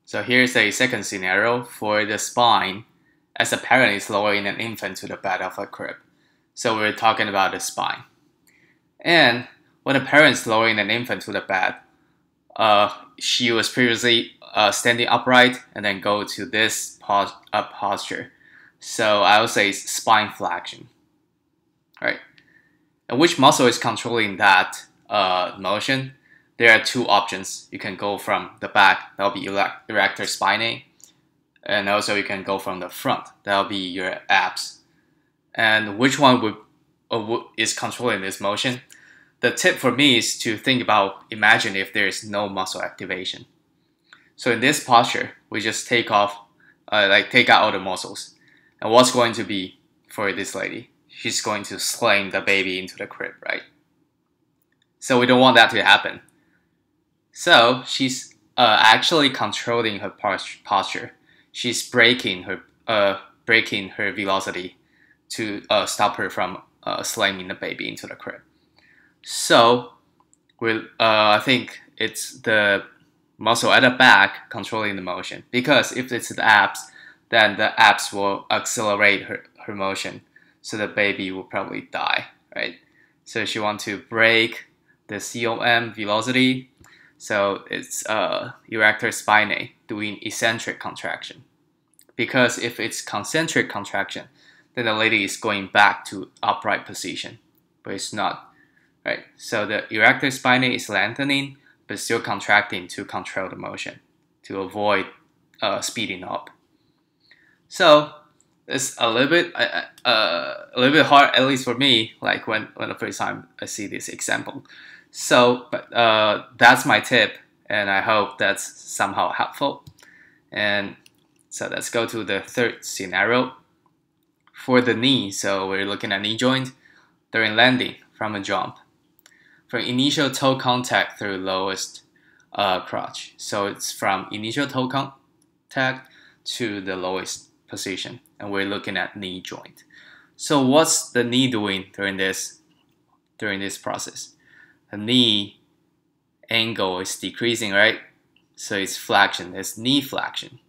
So here's a second scenario for the spine as a parent is lowering an infant to the bed of a crib. So we're talking about the spine. And when a parent is lowering an infant to the bed, she was previously standing upright and then go to this posture. So I would say spine flexion, right? And which muscle is controlling that motion? There are two options. You can go from the back, that'll be erector spinae, and also you can go from the front, that'll be your abs. And which one is controlling this motion? The tip for me is to think about, imagine if there is no muscle activation. So in this posture, we just take out all the muscles. And what's going to be for this lady? She's going to slam the baby into the crib, right? So we don't want that to happen. So she's actually controlling her posture. She's breaking her velocity to stop her from slamming the baby into the crib. So I think it's the muscle at the back controlling the motion, because if it's the abs, then the abs will accelerate her motion, so the baby will probably die, right? So she wants to break the COM velocity, so it's erector spinae doing eccentric contraction. Because if it's concentric contraction, then the lady is going back to upright position, but it's not. Right, so the erector spinae is lengthening, but still contracting to control the motion, to avoid speeding up. So it's a little bit hard, at least for me, like when the first time I see this example. So, but that's my tip, and I hope that's somehow helpful. And so let's go to the third scenario. For the knee, so we're looking at knee joint during landing from a jump. For initial toe contact through lowest crotch. So it's from initial toe contact to the lowest position. And we're looking at knee joint. So what's the knee doing during this process? The knee angle is decreasing, right? So it's flexion, it's knee flexion.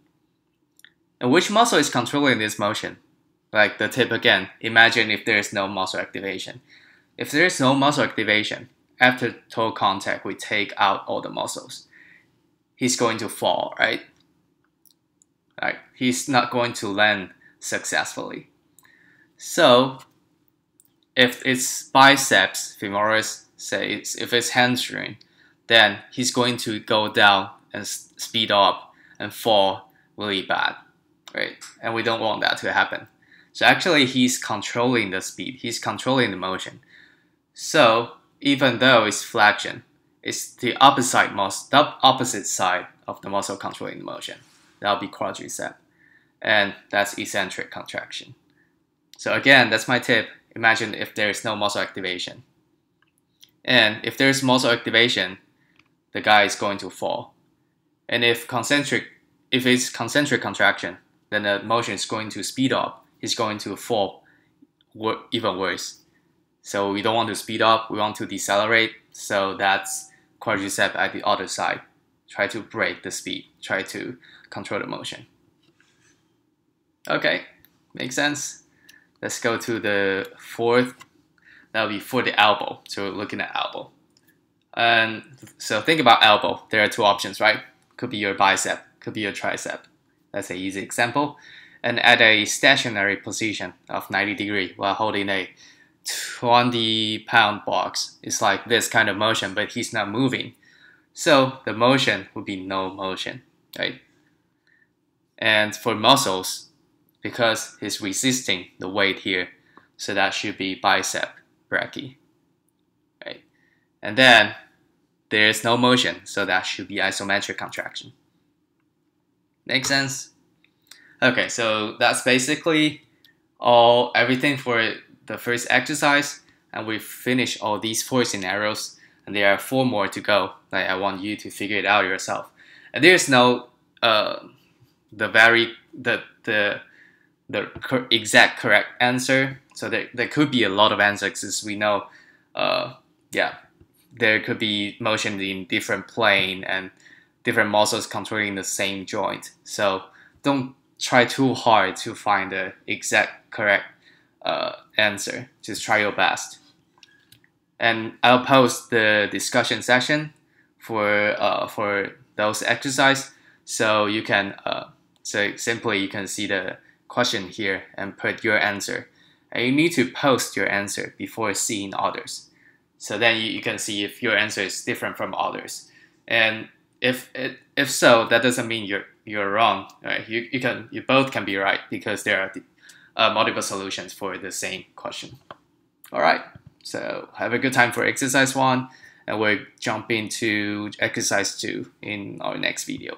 And which muscle is controlling this motion? Like the tip again, imagine if there is no muscle activation. If there is no muscle activation, after toe contact, we take out all the muscles. He's going to fall, right? Right? He's not going to land successfully. So, if it's biceps femoris, say if it's hamstring, then he's going to go down and speed up and fall really bad, right? And we don't want that to happen. So actually, he's controlling the speed. He's controlling the motion. So even though it's flexion, it's the opposite side of the muscle controlling the motion. That'll be quadricep. And that's eccentric contraction. So again, that's my tip. Imagine if there is no muscle activation. And if there's muscle activation, the guy is going to fall. And if it's concentric contraction, then the motion is going to speed up. He's going to fall even worse. So we don't want to speed up, we want to decelerate. So that's quadricep at the other side. Try to break the speed, try to control the motion. Okay, makes sense. Let's go to the fourth. That'll be for the elbow. So we're looking at elbow. And so think about elbow. There are two options, right? Could be your bicep, could be your tricep. That's an easy example. And at a stationary position of 90 degrees while holding a 20-pound box, it's like this kind of motion, but he's not moving. So the motion would be no motion, right? And for muscles, because he's resisting the weight here, so that should be bicep brachii, right? And then there's no motion, so that should be isometric contraction. Make sense? Okay, so that's basically everything for the first exercise, and we've finished all these 4 scenarios, and there are 4 more to go. Like, I want you to figure it out yourself. And there's no the exact correct answer. So there could be a lot of answers, as we know. There could be motion in different plane and different muscles controlling the same joint. So don't try too hard to find the exact correct answer. Just try your best. And I'll post the discussion section for those exercise, so you can so simply you can see the question here and put your answer. And you need to post your answer before seeing others, so then you can see if your answer is different from others. And if so, that doesn't mean you're wrong, right? You both can be right, because there are multiple solutions for the same question. All right. So have a good time for exercise 1, and we'll jump into exercise 2 in our next video.